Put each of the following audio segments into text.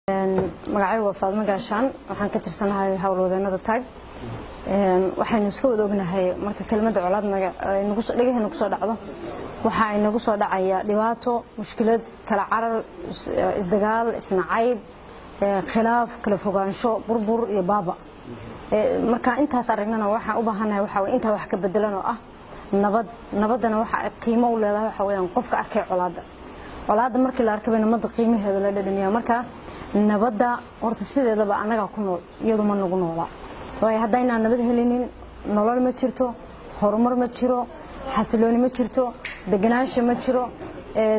magacaygu waa Faadmo Gaashaan waxaan ka tirsanahay hawlwadeennada tag waxaynu iska wada ognahay marka kelmadda colaad nagu soo dhacdo waxa ay nagu soo dhacaya dhibaato mushkilad kala carar isdagaal isnacayb khilaaf kala fogaansho burbur iyo baaba marka intaas aragnana waxaan u baahanahay waxa way inta wax ka bedelan oo ah nabadana waxa ay qiimo u leedahay waxa weeyaan qofka arkay colaadda markii la arkay nabadda qiimaheeda la dhadhamiyaa marka nabadda horta sideedaba anaga ku nool iyadu ma nagu noolaa way hadayna nabad helinin nolol ma jirto horumar ma jiro xasilooni ma jirto deganaansho ma jiro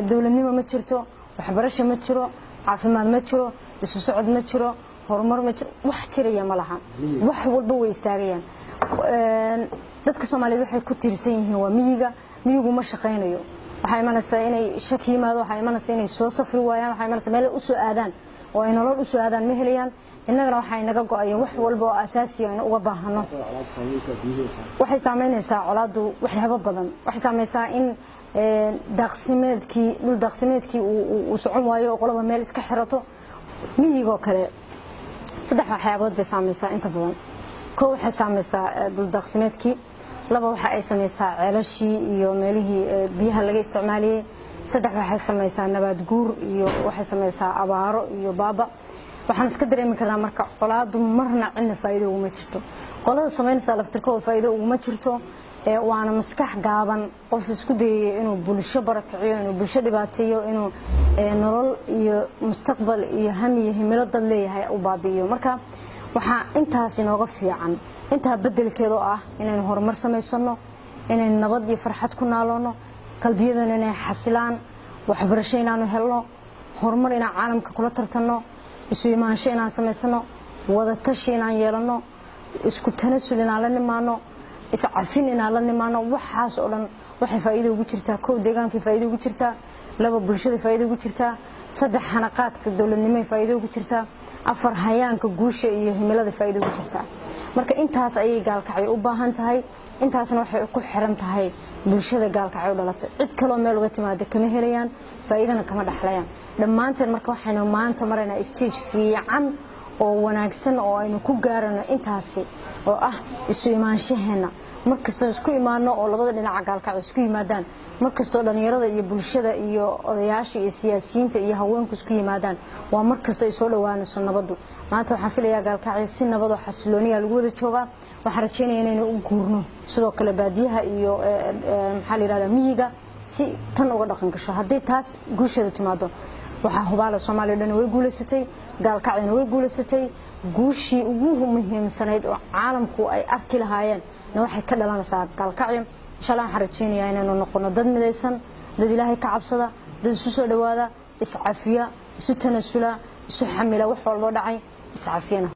dawladnimo ma jirto waxbarasho ma jiro caafimaad ma jiro isu socod ma jiro horumar ma jiro wax jiraya ma laha wax walba way istaagayaan dadka Soomaaliyeed waxay ku tiirsan yihiin waa miyigu ma shaqeynayo waxay imanaysaa inay shaki yimaado waxay imanaysaa inay soo safri waayaan waxay imanaysaa meel u soo aadaan oo ay nolol u soo aadaan ma helayaan innagana waxay naga go'ayeen wax walba oo asaasi ah uga baahano waxay saameynaysaa colaadu waxyaabo badan waxay saameynaysaa in daaqsimeedkii uu socon waayo oo qolaba meel iska xirato miyigo kale saddex waxyaabood bay saameynaysaa inta badan koow waxay saameynaysaa daaqsimeedkii laba waxa ay sameeysaa ceelashii iyo meelihii biyaha laga isticmaaliyay saddex waxay sameeysaa nabaad guur iyo waxay sameeysaa abaaro iyo baaba waxaan iska dareemi karnaa marka colaadu marna cidna faa'iido uma jirto qolada sameynaysa laftirkooda faa'iido uma jirto waana maskax gaaban qof isku dayay inuu bulsho barakiciyo inuu bulsho dhibaateeyo inuu nolol iyo mustaqbal iyo ham iyo himilo dad leeyahay u baabi'iyo marka waxa intaas inooga fiican inta bedelkeedo ah inaynu horumar sameysano inaynu nabad iyo farxad ku naaloono qalbiyadana inay xasilaan waxbarasho inaanu helno horumar inaan caalamka kula tartano isu imaansho inaan sameysano wada tashi inaan yeelano isku tanasul inaan la nimaano iscafin inaan la nimaano waxaas oo dhan waxay faa'iido ugu jirtaa koow deegaankii faa'iido ugu jirtaa laba bulshada faa'iido ugu jirtaa saddex xanaqaadka dawladnimada faa'iido ugu jirtaa afar hayaanka guusha iyo himilada faa'iido ugu jirtaa marka intaas ayay gaalkacyo u baahan tahay intaasna waxay ku xiran tahay bulshada gaalkacyo dhalatay cid kale meel uga timaado kama helayaan faa'iidana kama dhaxlayaan dhamaanteen marka waxaynu maanta maraynaa stage fiican oo wanaagsan oo aynu ku gaarano intaasi oo ah isu imaanshaheena markasta isku imaano oo labada dhinac gaalkacyo isku yimaadaan markasta dhalinyarada iyo bulshada iyo odayaasha iyo siyaasiyiinta iyo haweenku isku yimaadaan waa markasta ay soo dhawaanayso nabadu maanta waxaan filayaa gaalkacyo si nabad oo xasilooniya lagu wada joogaa waxaan rajaynayaa inaynu u guurno sidoo kale baadiyaha iyo maxaa la yiraahdaa miyiga si tan uga dhaqan gasho haddii taas guusheeda timaado waxa hubaala Soomaaliya dhan way guuleysatay gaalkacyana way guuleysatay guushii ugu muhiimsanayd oo caalamku ay arki lahaayeen waxay ka dhalanaysaa gaalkacyo insha Allah waxaan rajaynayaa inaynu noqono dad midaysan dad Ilaahay ka cabsada dad isu soo dhawaada iscafiya isu tanasula isu xamila wax walba dhacay iscafiyana